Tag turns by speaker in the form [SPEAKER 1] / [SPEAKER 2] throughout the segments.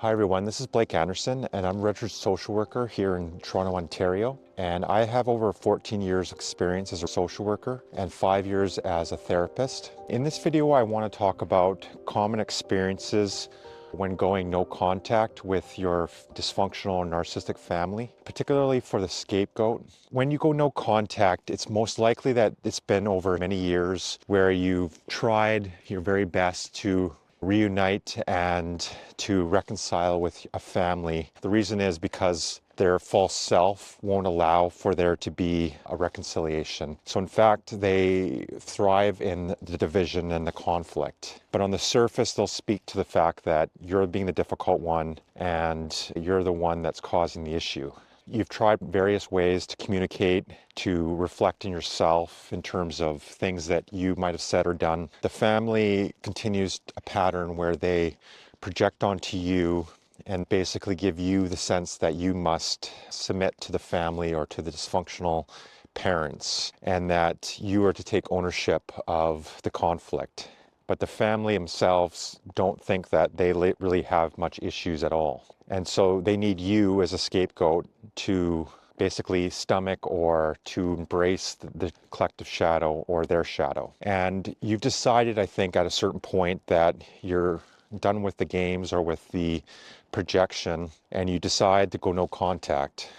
[SPEAKER 1] Hi everyone, this is Blake Anderson and I'm a registered social worker here in Toronto, Ontario. And I have over 14 years experience as a social worker and 5 years as a therapist. In this video, I want to talk about common experiences when going no contact with your dysfunctional or narcissistic family, particularly for the scapegoat. When you go no contact, it's most likely that it's been over many years where you've tried your very best to reunite and to reconcile with a family. The reason is because their false self won't allow for there to be a reconciliation. So in fact, they thrive in the division and the conflict. But on the surface, they'll speak to the fact that you're being the difficult one and you're the one that's causing the issue. You've tried various ways to communicate, to reflect in yourself in terms of things that you might have said or done. The family continues a pattern where they project onto you and basically give you the sense that you must submit to the family or to the dysfunctional parents and that you are to take ownership of the conflict. But the family themselves don't think that they really have much issues at all. And so they need you as a scapegoat to basically stomach or to embrace the collective shadow or their shadow. And you've decided, I think, at a certain point that you're done with the games or with the projection and you decide to go no contact.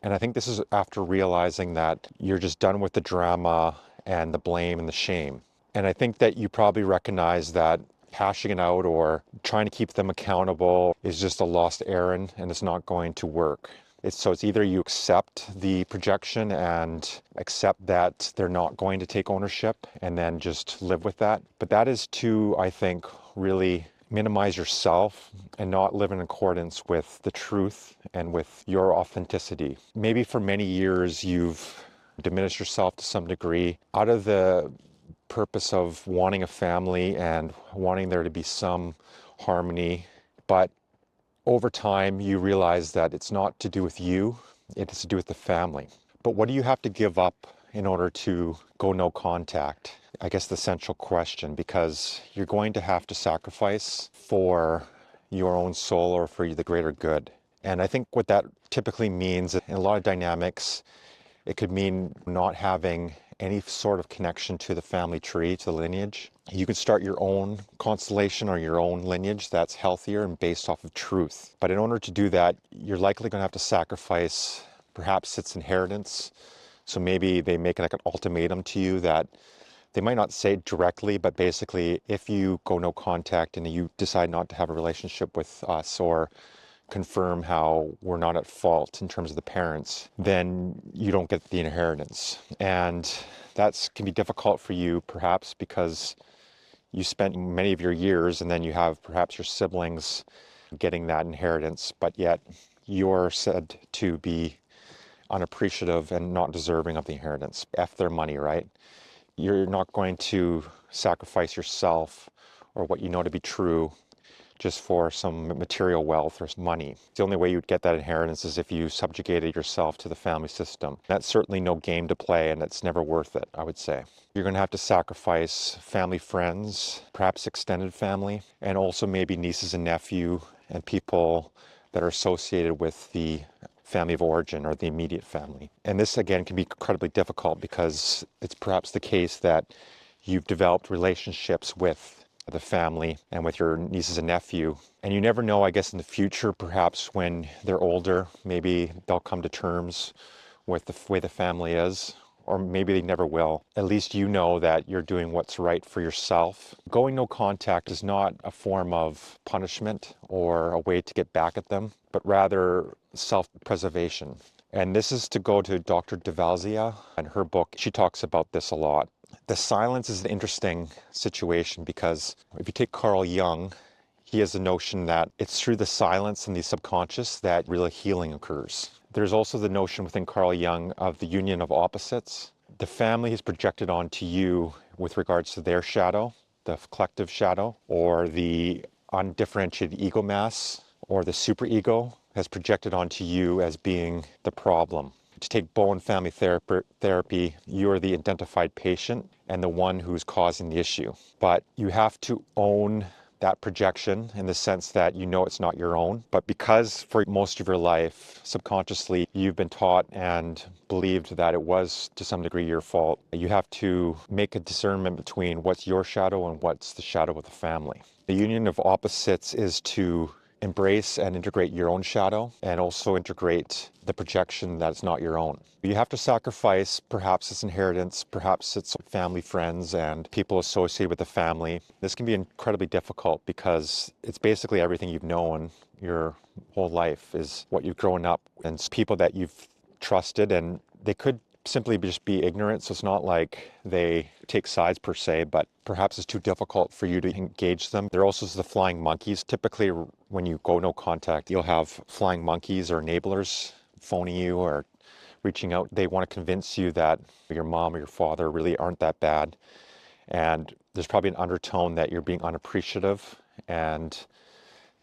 [SPEAKER 1] And I think this is after realizing that you're just done with the drama and the blame and the shame. And I think that you probably recognize that hashing it out or trying to keep them accountable is just a lost errand and it's not going to work. So it's either you accept the projection and accept that they're not going to take ownership and then just live with that. But that is to, I think, really minimize yourself and not live in accordance with the truth and with your authenticity. Maybe for many years you've diminished yourself to some degree out of the purpose of wanting a family and wanting there to be some harmony, but over time you realize that it's not to do with you, it is to do with the family. But what do you have to give up in order to go no contact? I guess the central question, because you're going to have to sacrifice for your own soul or for the greater good. And I think what that typically means in a lot of dynamics, it could mean not having any sort of connection to the family tree, to the lineage. You can start your own constellation or your own lineage that's healthier and based off of truth. But in order to do that, you're likely going to have to sacrifice perhaps its inheritance. So maybe they make like an ultimatum to you that they might not say it directly, but basically if you go no contact and you decide not to have a relationship with us or confirm how we're not at fault in terms of the parents, then you don't get the inheritance. And that can be difficult for you perhaps because you spent many of your years and then you have perhaps your siblings getting that inheritance, but yet you're said to be unappreciative and not deserving of the inheritance. F their money, right? You're not going to sacrifice yourself or what you know to be true just for some material wealth or money. The only way you'd get that inheritance is if you subjugated yourself to the family system. That's certainly no game to play, and it's never worth it, I would say. You're going to have to sacrifice family, friends, perhaps extended family, and also maybe nieces and nephew and people that are associated with the family of origin or the immediate family. And this, again, can be incredibly difficult because it's perhaps the case that you've developed relationships with the family and with your nieces and nephew. And you never know, I guess, in the future, perhaps when they're older, maybe they'll come to terms with the way the family is, or maybe they never will. At least you know that you're doing what's right for yourself. Going no contact is not a form of punishment or a way to get back at them, but rather self-preservation. And this is to go to Dr. DeValzia and her book. She talks about this a lot. The silence is an interesting situation because if you take Carl Jung, he has a notion that it's through the silence and the subconscious that real healing occurs. There's also the notion within Carl Jung of the union of opposites. The family is projected onto you with regards to their shadow, the collective shadow, or the undifferentiated ego mass, or the superego has projected onto you as being the problem. To take Bowen family therapy, you are the identified patient and the one who's causing the issue. But you have to own that projection in the sense that you know it's not your own. But because for most of your life, subconsciously, you've been taught and believed that it was to some degree your fault, you have to make a discernment between what's your shadow and what's the shadow of the family. The union of opposites is to embrace and integrate your own shadow and also integrate the projection that's not your own. You have to sacrifice, perhaps it's inheritance, perhaps it's family, friends, and people associated with the family. This can be incredibly difficult because it's basically everything you've known your whole life is what you've grown up and people that you've trusted, and they could simply just be ignorant, so it's not like they take sides per se, but perhaps it's too difficult for you to engage them. There are also the flying monkeys. Typically, when you go no contact, you'll have flying monkeys or enablers phoning you or reaching out. They want to convince you that your mom or your father really aren't that bad, and there's probably an undertone that you're being unappreciative and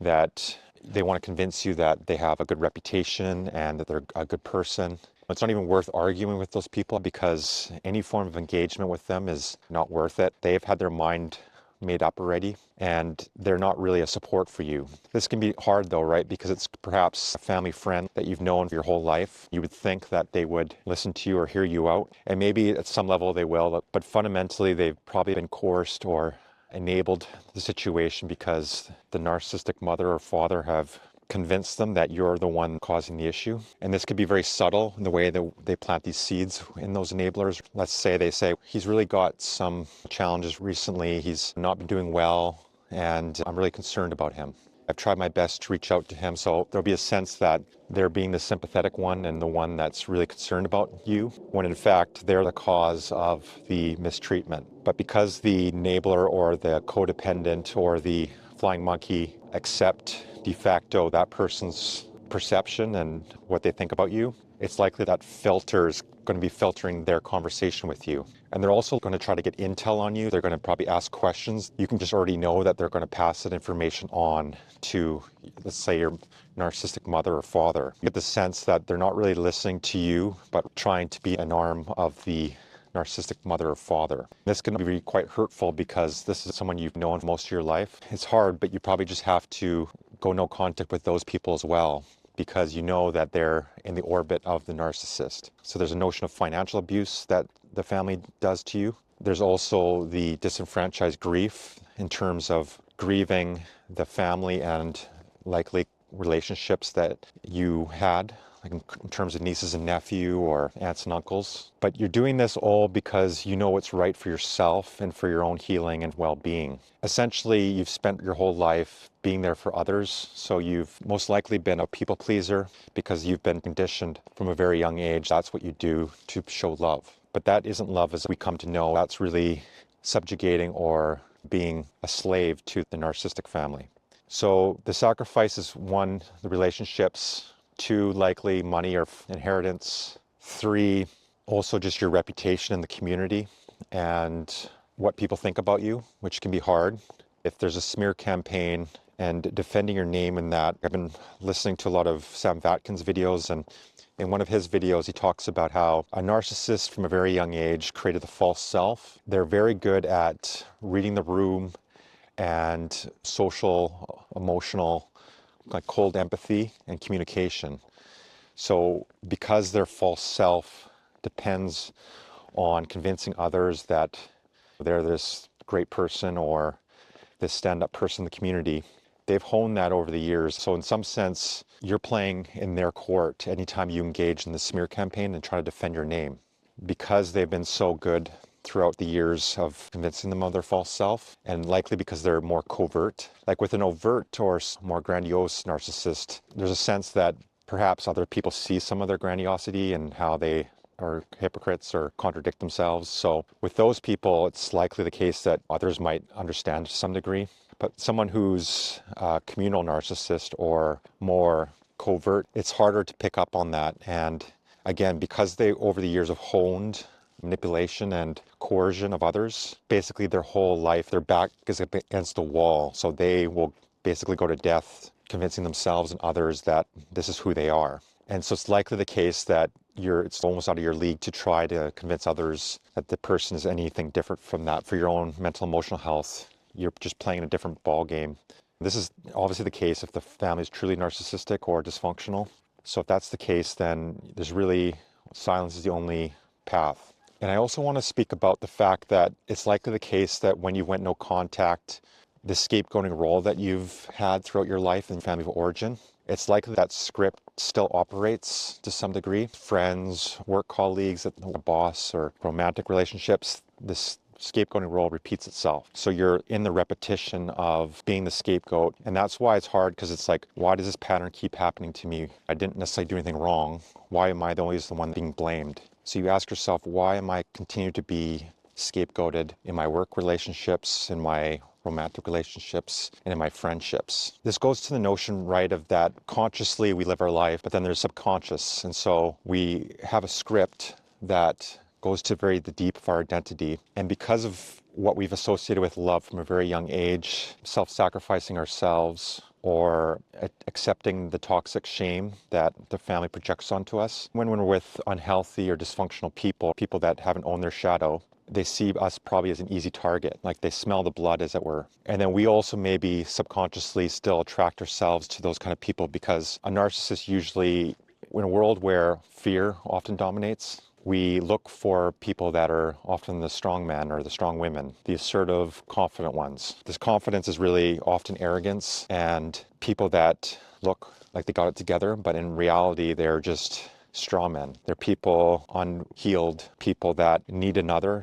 [SPEAKER 1] that they want to convince you that they have a good reputation and that they're a good person. It's not even worth arguing with those people because any form of engagement with them is not worth it. They've had their mind made up already and they're not really a support for you. This can be hard though, right? Because it's perhaps a family friend that you've known for your whole life. You would think that they would listen to you or hear you out, and maybe at some level they will, but fundamentally they've probably been coerced or enabled the situation because the narcissistic mother or father have convince them that you're the one causing the issue. And this could be very subtle in the way that they plant these seeds in those enablers. Let's say they say, he's really got some challenges recently, he's not been doing well, and I'm really concerned about him. I've tried my best to reach out to him, so there'll be a sense that they're being the sympathetic one and the one that's really concerned about you, when in fact they're the cause of the mistreatment. But because the enabler or the codependent or the flying monkey accept de facto that person's perception and what they think about you, it's likely that filter is going to be filtering their conversation with you. And they're also going to try to get intel on you. They're going to probably ask questions. You can just already know that they're going to pass that information on to, let's say, your narcissistic mother or father. You get the sense that they're not really listening to you, but trying to be an arm of the narcissistic mother or father. This can be quite hurtful because this is someone you've known most of your life. It's hard, but you probably just have to go no contact with those people as well, because you know that they're in the orbit of the narcissist. So there's a notion of financial abuse that the family does to you. There's also the disenfranchised grief in terms of grieving the family and likely relationships that you had, like in terms of nieces and nephew or aunts and uncles. But you're doing this all because you know what's right for yourself and for your own healing and well-being. Essentially, you've spent your whole life being there for others, so you've most likely been a people pleaser because you've been conditioned from a very young age. That's what you do to show love. But that isn't love as we come to know. That's really subjugating or being a slave to the narcissistic family. So the sacrifice is 1, the relationships; 2, likely money or inheritance; 3, also just your reputation in the community and what people think about you, which can be hard. If there's a smear campaign and defending your name in that, I've been listening to a lot of Sam Vatkin's videos, and in one of his videos he talks about how a narcissist from a very young age created the false self. They're very good at reading the room and social, emotional, like cold empathy and communication. So because their false self depends on convincing others that they're this great person or this stand-up person in the community, they've honed that over the years. So in some sense, you're playing in their court anytime you engage in the smear campaign and try to defend your name, because they've been so good throughout the years of convincing them of their false self, and likely because they're more covert. Like with an overt or more grandiose narcissist, there's a sense that perhaps other people see some of their grandiosity and how they are hypocrites or contradict themselves. So with those people, it's likely the case that others might understand to some degree. But someone who's a communal narcissist or more covert, it's harder to pick up on that. And again, because they over the years have honed manipulation and coercion of others, basically their whole life, their back is against the wall. So they will basically go to death convincing themselves and others that this is who they are. And so it's likely the case that it's almost out of your league to try to convince others that the person is anything different from that. For your own mental emotional health, you're just playing a different ball game. This is obviously the case if the family is truly narcissistic or dysfunctional. So if that's the case, then there's really, silence is the only path. And I also want to speak about the fact that it's likely the case that when you went no contact, the scapegoating role that you've had throughout your life and family of origin, it's likely that script still operates to some degree. Friends, work colleagues, a boss, or romantic relationships, this scapegoating role repeats itself. So you're in the repetition of being the scapegoat. And that's why it's hard, because it's like, why does this pattern keep happening to me? I didn't necessarily do anything wrong. Why am I always the one being blamed? So you ask yourself, why am I continue to be scapegoated in my work relationships, in my romantic relationships, and in my friendships? This goes to the notion, right, of that consciously we live our life, but then there's subconscious. And so we have a script that goes to the deep of our identity. And because of what we've associated with love from a very young age, self-sacrificing ourselves, or accepting the toxic shame that the family projects onto us. When we're with unhealthy or dysfunctional people, people that haven't owned their shadow, they see us probably as an easy target, like they smell the blood, as it were. And then we also maybe subconsciously still attract ourselves to those kind of people, because a narcissist usually, in a world where fear often dominates, we look for people that are often the strong men or the strong women, the assertive, confident ones. This confidence is really often arrogance, and people that look like they got it together, but in reality, they're just straw men. They're people unhealed, people that need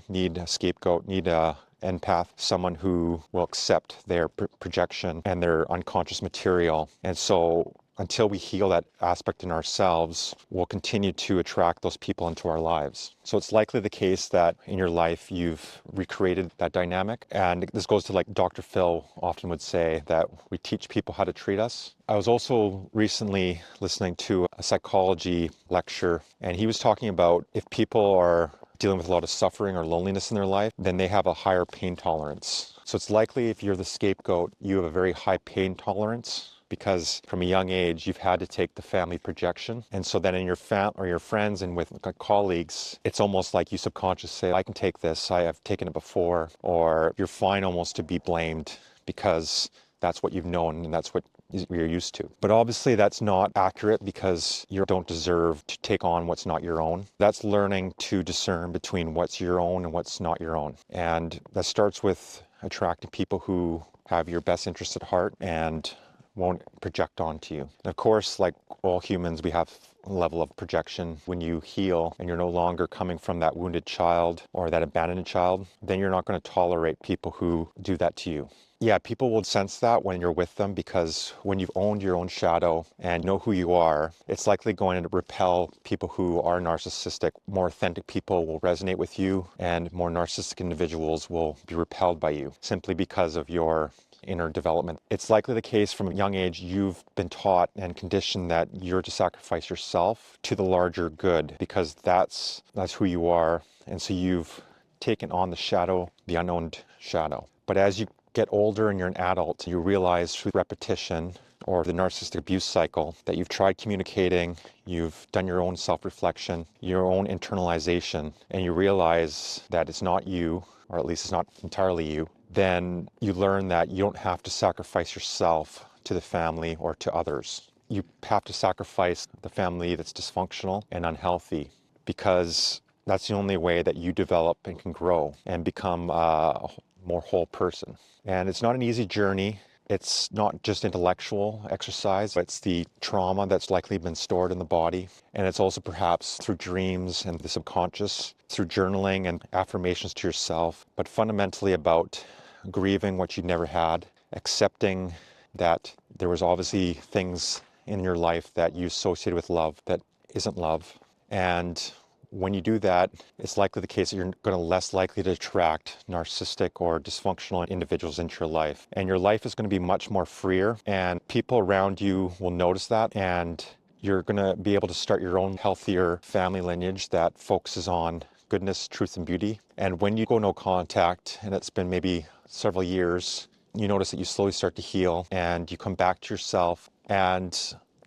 [SPEAKER 1] need a scapegoat, need a empath, someone who will accept their projection and their unconscious material. And so until we heal that aspect in ourselves, we'll continue to attract those people into our lives. So it's likely the case that in your life you've recreated that dynamic. And this goes to, like Dr. Phil often would say, that we teach people how to treat us. I was also recently listening to a psychology lecture, and he was talking about if people are dealing with a lot of suffering or loneliness in their life, then they have a higher pain tolerance. So it's likely if you're the scapegoat, you have a very high pain tolerance, because from a young age, you've had to take the family projection. And so then in your or your friends and with colleagues, it's almost like you subconsciously say, I can take this, I have taken it before, or you're fine almost to be blamed because that's what you've known and that's what you're used to. But obviously that's not accurate, because you don't deserve to take on what's not your own. That's learning to discern between what's your own and what's not your own. And that starts with attracting people who have your best interests at heart and won't project onto you. And of course, like all humans, we have a level of projection. When you heal and you're no longer coming from that wounded child or that abandoned child, then you're not going to tolerate people who do that to you. Yeah, people will sense that when you're with them, because when you've owned your own shadow and know who you are, it's likely going to repel people who are narcissistic. More authentic people will resonate with you, and more narcissistic individuals will be repelled by you simply because of your inner development. It's likely the case from a young age you've been taught and conditioned that you're to sacrifice yourself to the larger good, because that's who you are. And so you've taken on the shadow, the unowned shadow. But as you get older and you're an adult, you realize through repetition or the narcissistic abuse cycle that you've tried communicating, you've done your own self-reflection, your own internalization, and you realize that it's not you, or at least it's not entirely you. Then you learn that you don't have to sacrifice yourself to the family or to others. You have to sacrifice the family that's dysfunctional and unhealthy, because that's the only way that you develop and can grow and become a more whole person. And it's not an easy journey. It's not just intellectual exercise, but it's the trauma that's likely been stored in the body. And it's also perhaps through dreams and the subconscious, through journaling and affirmations to yourself, but fundamentally about grieving what you never had, accepting that there was obviously things in your life that you associated with love that isn't love. And when you do that, it's likely the case that you're going to less likely to attract narcissistic or dysfunctional individuals into your life. And your life is going to be much more freer, and people around you will notice that, and you're going to be able to start your own healthier family lineage that focuses on goodness, truth, and beauty. And when you go no contact, and it's been maybe several years, you notice that you slowly start to heal and you come back to yourself. And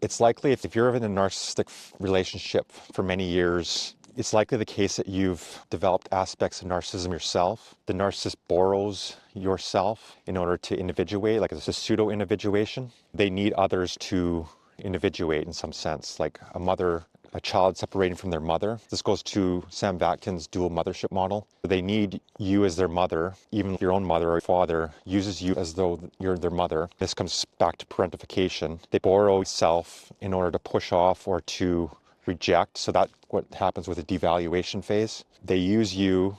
[SPEAKER 1] it's likely if you're in a narcissistic relationship for many years, it's likely the case that you've developed aspects of narcissism yourself. The narcissist borrows yourself in order to individuate, like it's a pseudo-individuation. They need others to individuate in some sense, like a child separating from their mother. This goes to Sam Vatkin's dual mothership model. They need you as their mother, even if your own mother or father uses you as though you're their mother. This comes back to parentification. They borrow self in order to push off or to reject. So that's what happens with a devaluation phase. They use you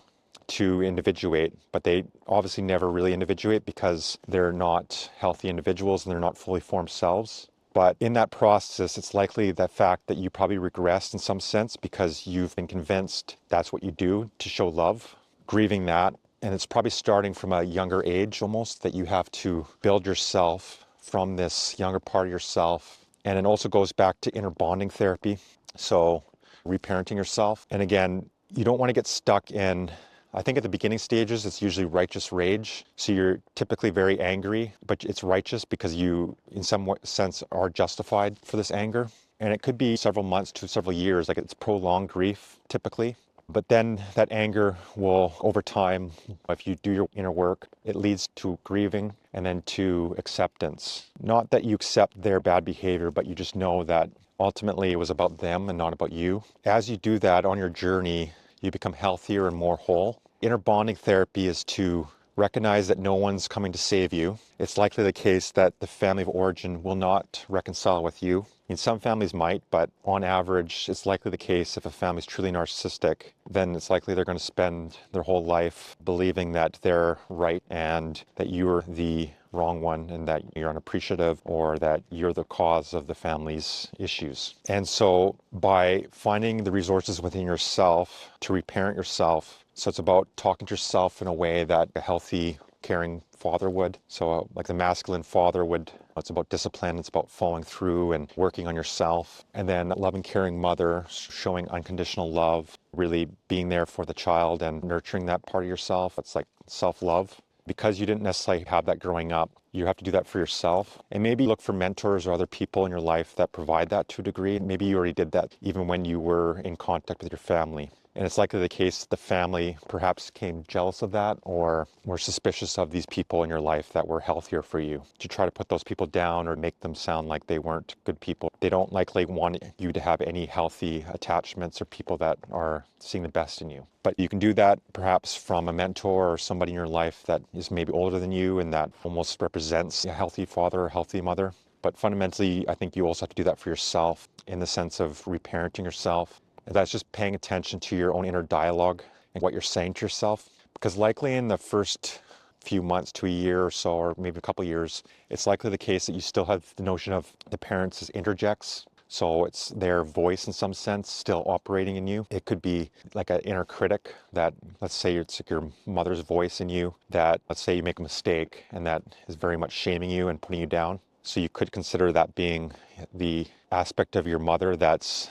[SPEAKER 1] to individuate, but they obviously never really individuate because they're not healthy individuals and they're not fully formed selves. But in that process, it's likely the fact that you probably regressed in some sense because you've been convinced that's what you do to show love, grieving that. And it's probably starting from a younger age almost, that you have to build yourself from this younger part of yourself. And it also goes back to inner bonding therapy. So reparenting yourself. And again, you don't want to get stuck in, I think at the beginning stages, it's usually righteous rage. So you're typically very angry, but it's righteous because you, in some sense, are justified for this anger. And it could be several months to several years, like it's prolonged grief, typically. But then that anger will, over time, if you do your inner work, it leads to grieving and then to acceptance. Not that you accept their bad behavior, but you just know that ultimately it was about them and not about you. As you do that on your journey, you become healthier and more whole. Inner bonding therapy is to recognize that no one's coming to save you. It's likely the case that the family of origin will not reconcile with you. I mean, some families might, but on average, it's likely the case if a family is truly narcissistic, then it's likely they're going to spend their whole life believing that they're right and that you're the wrong one and that you're unappreciative or that you're the cause of the family's issues. And so by finding the resources within yourself to reparent yourself, so it's about talking to yourself in a way that a healthy, caring father would. So like the masculine father would, it's about discipline, it's about following through and working on yourself. And then a loving, caring mother, showing unconditional love, really being there for the child and nurturing that part of yourself. It's like self-love. Because you didn't necessarily have that growing up, you have to do that for yourself. And maybe look for mentors or other people in your life that provide that to a degree. Maybe you already did that even when you were in contact with your family. And it's likely the case that the family perhaps became jealous of that or were suspicious of these people in your life that were healthier for you. To try to put those people down or make them sound like they weren't good people. They don't likely want you to have any healthy attachments or people that are seeing the best in you. But you can do that perhaps from a mentor or somebody in your life that is maybe older than you and that almost represents a healthy father or healthy mother. But fundamentally, I think you also have to do that for yourself in the sense of reparenting yourself. And that's just paying attention to your own inner dialogue and what you're saying to yourself. Because likely in the first few months to a year or so, or maybe a couple of years, it's likely the case that you still have the notion of the parents as interjects. So it's their voice in some sense still operating in you. It could be like an inner critic that, let's say it's like your mother's voice in you, that let's say you make a mistake and that is very much shaming you and putting you down. So you could consider that being the aspect of your mother that's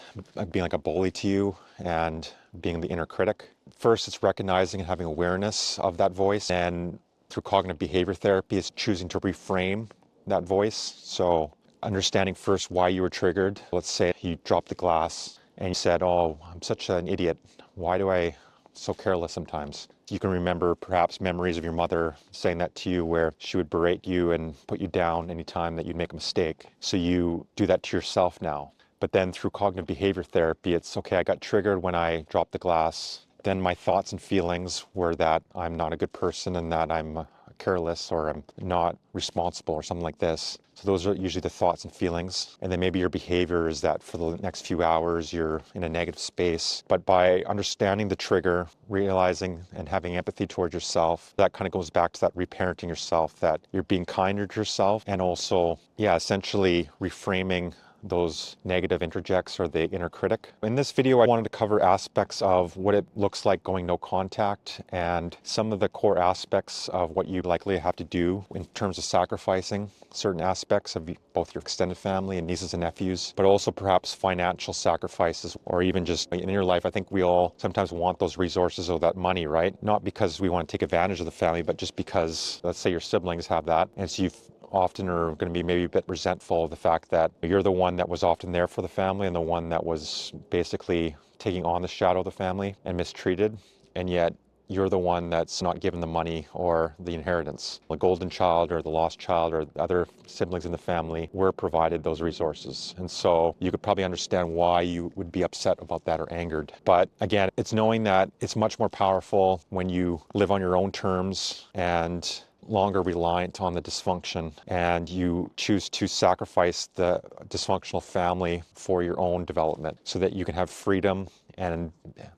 [SPEAKER 1] being like a bully to you and being the inner critic. First, it's recognizing and having awareness of that voice. And through cognitive behavior therapy, it's choosing to reframe that voice. So understanding first why you were triggered. Let's say you dropped the glass and you said, "Oh, I'm such an idiot. Why do I so careless sometimes?" You can remember perhaps memories of your mother saying that to you where she would berate you and put you down anytime that you'd make a mistake. So you do that to yourself now. But then through cognitive behavior therapy, it's okay, I got triggered when I dropped the glass. Then my thoughts and feelings were that I'm not a good person and that I'm careless or I'm not responsible or something like this. So those are usually the thoughts and feelings. And then maybe your behavior is that for the next few hours, you're in a negative space. But by understanding the trigger, realizing and having empathy towards yourself, that kind of goes back to that reparenting yourself, that you're being kinder to yourself and also, essentially reframing those negative interjects or the inner critic. In this video, I wanted to cover aspects of what it looks like going no contact and some of the core aspects of what you likely have to do in terms of sacrificing certain aspects of both your extended family and nieces and nephews, but also perhaps financial sacrifices or even just in your life. I think we all sometimes want those resources or that money, right? Not because we want to take advantage of the family, but just because, let's say your siblings have that. And so you've often are going to be maybe a bit resentful of the fact that you're the one that was often there for the family and the one that was basically taking on the shadow of the family and mistreated, and yet you're the one that's not given the money or the inheritance. The golden child or the lost child or other siblings in the family were provided those resources. And so you could probably understand why you would be upset about that or angered. But again, it's knowing that it's much more powerful when you live on your own terms and longer reliant on the dysfunction, and you choose to sacrifice the dysfunctional family for your own development so that you can have freedom and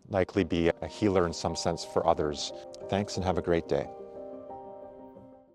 [SPEAKER 1] likely be a healer in some sense for others. Thanks and have a great day.